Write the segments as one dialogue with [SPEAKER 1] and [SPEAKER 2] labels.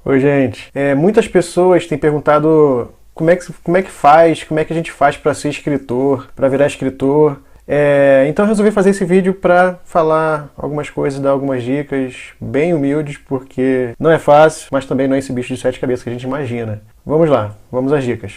[SPEAKER 1] Oi, gente. Muitas pessoas têm perguntado como é que faz, como é que a gente faz para ser escritor, para virar escritor. Então eu resolvi fazer esse vídeo para falar algumas coisas, dar algumas dicas bem humildes, porque não é fácil, mas também não é esse bicho de sete cabeças que a gente imagina. Vamos lá, vamos às dicas.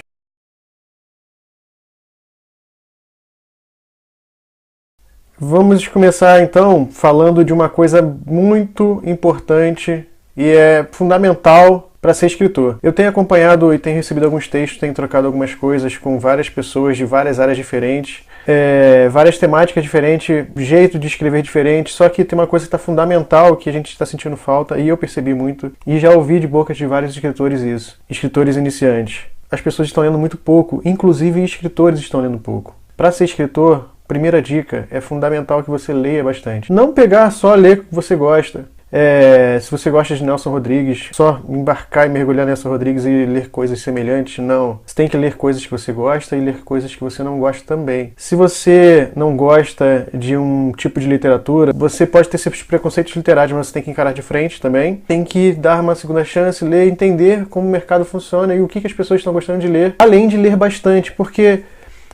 [SPEAKER 1] Vamos começar então falando de uma coisa muito importante e é fundamental para ser escritor. Eu tenho acompanhado e tenho recebido alguns textos, tenho trocado algumas coisas com várias pessoas de várias áreas diferentes, várias temáticas diferentes, jeito de escrever diferente, só que tem uma coisa que está fundamental que a gente está sentindo falta e eu percebi muito e já ouvi de bocas de vários escritores isso, escritores iniciantes. As pessoas estão lendo muito pouco, inclusive escritores estão lendo pouco. Para ser escritor, primeira dica, é fundamental que você leia bastante. Não pegar só ler o que você gosta. Se você gosta de Nelson Rodrigues, só embarcar e mergulhar em Nelson Rodrigues e ler coisas semelhantes, não. Você tem que ler coisas que você gosta e ler coisas que você não gosta também. Se você não gosta de um tipo de literatura, você pode ter seus preconceitos literários, mas você tem que encarar de frente também. Tem que dar uma segunda chance, ler, entender como o mercado funciona e o que as pessoas estão gostando de ler, além de ler bastante, porque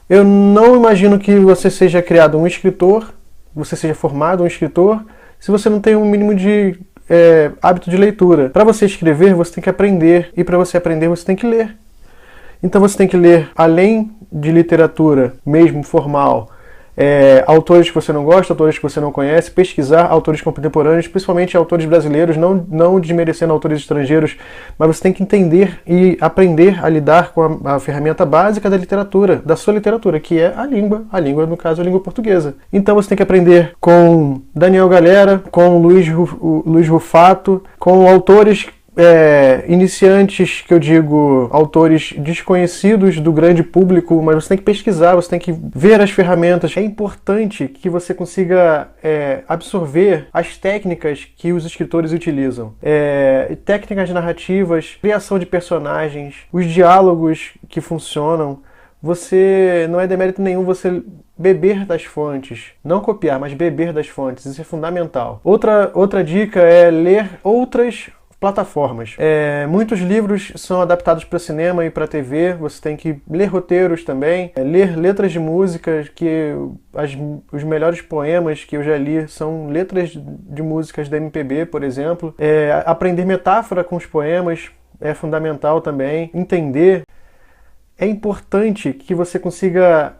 [SPEAKER 1] eu não imagino que você seja criado um escritor, você seja formado um escritor, se você não tem um mínimo de hábito de leitura. Para você escrever, você tem que aprender, e para você aprender, você tem que ler. Então você tem que ler, além de literatura, mesmo formal, autores que você não gosta, autores que você não conhece, pesquisar autores contemporâneos, principalmente autores brasileiros, não desmerecendo autores estrangeiros, mas você tem que entender e aprender a lidar com a ferramenta básica da literatura, da sua literatura, que é a língua, no caso, a língua portuguesa. Então você tem que aprender com Daniel Galera, com Luiz Rufato, com autores iniciantes, que eu digo, autores desconhecidos do grande público, mas você tem que pesquisar, você tem que ver as ferramentas. É importante que você consiga absorver as técnicas que os escritores utilizam. Técnicas narrativas, criação de personagens, os diálogos que funcionam. Não é demérito nenhum você beber das fontes. Não copiar, mas beber das fontes. Isso é fundamental. Outra dica é ler outras plataformas. Muitos livros são adaptados para cinema e para TV, você tem que ler roteiros também, ler letras de músicas, que os melhores poemas que eu já li são letras de músicas da MPB, por exemplo. Aprender metáfora com os poemas é fundamental também. Entender. É importante que você consiga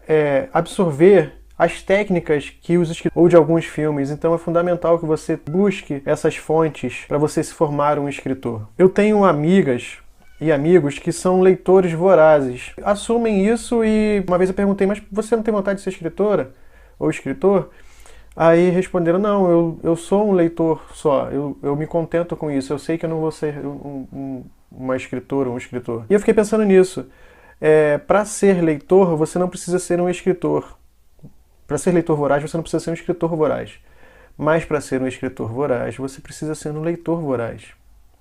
[SPEAKER 1] absorver as técnicas que os escritores, ou de alguns filmes, então é fundamental que você busque essas fontes para você se formar um escritor. Eu tenho amigas e amigos que são leitores vorazes, assumem isso e uma vez eu perguntei, mas você não tem vontade de ser escritora ou escritor? Aí responderam, não, eu sou um leitor só, eu me contento com isso, eu sei que eu não vou ser uma escritora ou um escritor. E eu fiquei pensando nisso, para ser leitor você não precisa ser um escritor. Para ser leitor voraz, você não precisa ser um escritor voraz. Mas para ser um escritor voraz, você precisa ser um leitor voraz.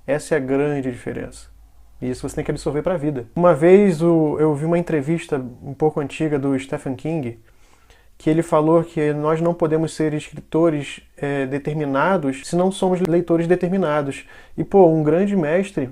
[SPEAKER 1] Essa é a grande diferença. E isso você tem que absorver para a vida. Uma vez eu vi uma entrevista um pouco antiga do Stephen King, que ele falou que nós não podemos ser escritores determinados se não somos leitores determinados. E, um grande mestre,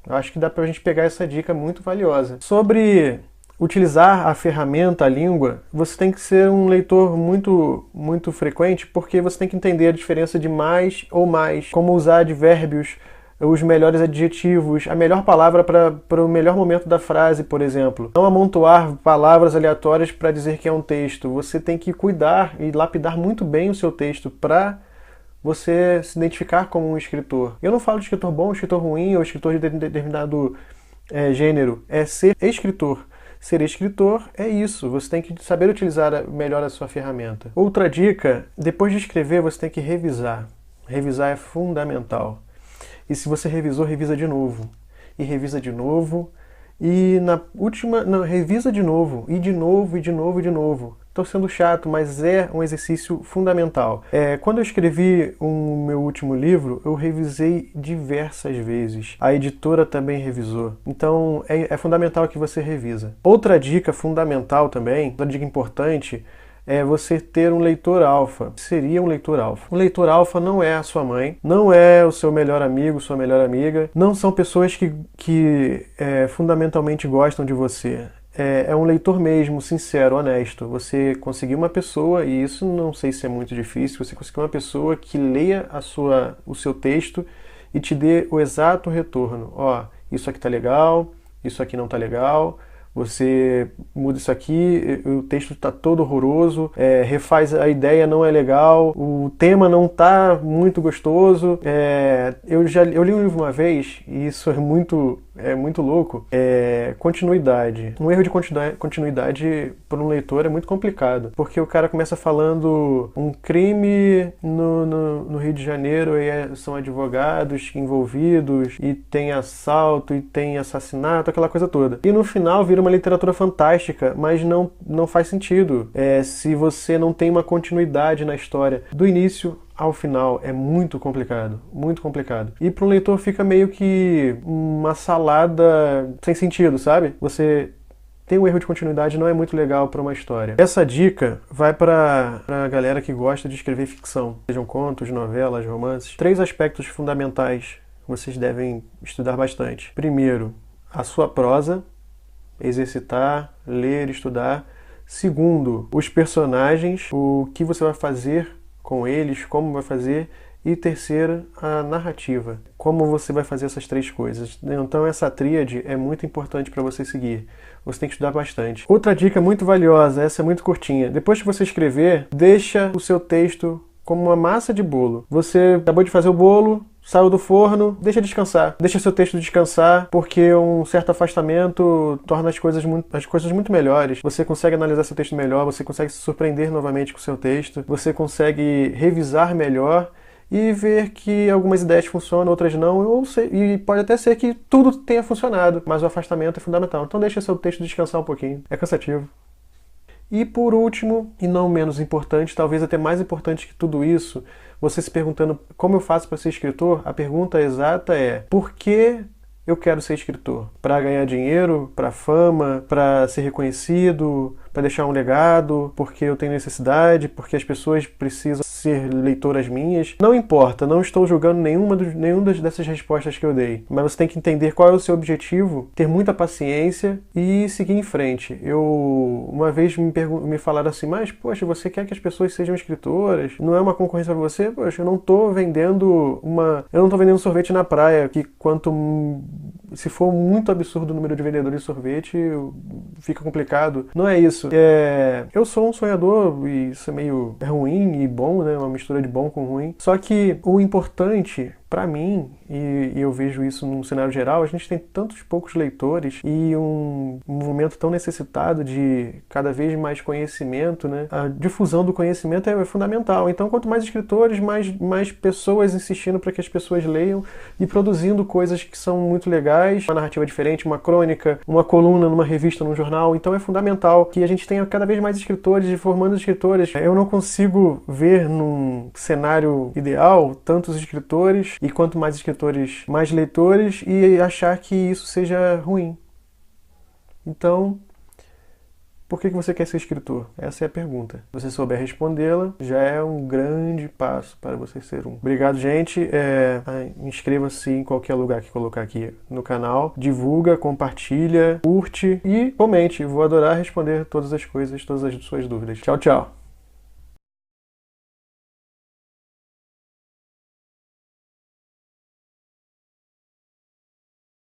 [SPEAKER 1] eu acho que dá pra gente pegar essa dica muito valiosa. Sobre utilizar a ferramenta, a língua, você tem que ser um leitor muito, muito frequente, porque você tem que entender a diferença de mais ou mais, como usar advérbios, os melhores adjetivos, a melhor palavra para o melhor momento da frase, por exemplo. Não amontoar palavras aleatórias para dizer que é um texto. Você tem que cuidar e lapidar muito bem o seu texto para você se identificar como um escritor. Eu não falo de escritor bom, escritor ruim ou escritor de determinado gênero. É ser escritor. Ser escritor é isso, você tem que saber utilizar melhor a sua ferramenta. Outra dica, depois de escrever você tem que revisar. Revisar é fundamental. E se você revisou, revisa de novo. E revisa de novo. E na última, não, revisa de novo. E de novo, e de novo, e de novo. Estou sendo chato, mas é um exercício fundamental. Quando eu escrevi o meu último livro, eu revisei diversas vezes. A editora também revisou. Então é fundamental que você revisa. Outra dica fundamental também, outra dica importante, é você ter um leitor alfa. Seria um leitor alfa. Um leitor alfa não é a sua mãe, não é o seu melhor amigo, sua melhor amiga, não são pessoas que fundamentalmente gostam de você. É um leitor mesmo, sincero, honesto. Você conseguir uma pessoa, e isso não sei se é muito difícil, você conseguir uma pessoa que leia o seu texto e te dê o exato retorno. Ó, isso aqui tá legal, isso aqui não tá legal, você muda isso aqui, o texto está todo horroroso, refaz a ideia, não é legal, o tema não está muito gostoso. Eu li um livro uma vez, e isso é muito louco, continuidade. Um erro de continuidade para um leitor é muito complicado, porque o cara começa falando um crime no Rio de Janeiro, e são advogados envolvidos, e tem assalto, e tem assassinato, aquela coisa toda. E no final vira uma literatura fantástica, mas não faz sentido se você não tem uma continuidade na história. Do início ao final é muito complicado, muito complicado. E para um leitor fica meio que uma salada sem sentido, sabe? Você tem um erro de continuidade, não é muito legal para uma história. Essa dica vai para a galera que gosta de escrever ficção, sejam contos, novelas, romances. 3 aspectos fundamentais vocês devem estudar bastante. Primeiro, a sua prosa, exercitar, ler, estudar. Segundo, os personagens, o que você vai fazer com eles, como vai fazer. E terceira, a narrativa, como você vai fazer essas 3 coisas. Então essa tríade é muito importante para você seguir. Você tem que estudar bastante. Outra dica muito valiosa, essa é muito curtinha. Depois que você escrever, deixa o seu texto como uma massa de bolo. Você acabou de fazer o bolo, saiu do forno, deixa descansar. Deixa seu texto descansar, porque um certo afastamento torna as coisas muito melhores. Você consegue analisar seu texto melhor, você consegue se surpreender novamente com o seu texto, você consegue revisar melhor e ver que algumas ideias funcionam, outras não, e pode até ser que tudo tenha funcionado, mas o afastamento é fundamental. Então deixa seu texto descansar um pouquinho, é cansativo. E por último, e não menos importante, talvez até mais importante que tudo isso, você se perguntando como eu faço para ser escritor, a pergunta exata é: por que eu quero ser escritor? Para ganhar dinheiro, para fama, para ser reconhecido, para deixar um legado, porque eu tenho necessidade, porque as pessoas precisam ser leitoras minhas. Não importa, não estou julgando nenhuma dessas respostas que eu dei, mas você tem que entender qual é o seu objetivo, ter muita paciência e seguir em frente. Uma vez me falaram assim: mas poxa, você quer que as pessoas sejam escritoras? Não é uma concorrência para você? Poxa, eu não estou vendendo sorvete na praia, que se for muito absurdo o número de vendedores de sorvete, fica complicado. Não é isso. Eu sou um sonhador, e isso é ruim e bom, né? Uma mistura de bom com ruim. Só que o importante, para mim, e eu vejo isso num cenário geral, a gente tem tantos poucos leitores e um movimento tão necessitado de cada vez mais conhecimento, né? A difusão do conhecimento é fundamental. Então, quanto mais escritores, mais pessoas insistindo para que as pessoas leiam e produzindo coisas que são muito legais, uma narrativa diferente, uma crônica, uma coluna numa revista, num jornal. Então é fundamental que a gente tenha cada vez mais escritores e formando escritores. Eu não consigo ver num cenário ideal tantos escritores, e quanto mais escritores, mais leitores, e achar que isso seja ruim. Então, por que você quer ser escritor? Essa é a pergunta. Se você souber respondê-la, já é um grande passo para você ser um. Obrigado, gente. Inscreva-se em qualquer lugar que colocar aqui no canal. Divulga, compartilha, curte e comente. Vou adorar responder todas as coisas, todas as suas dúvidas. Tchau, tchau.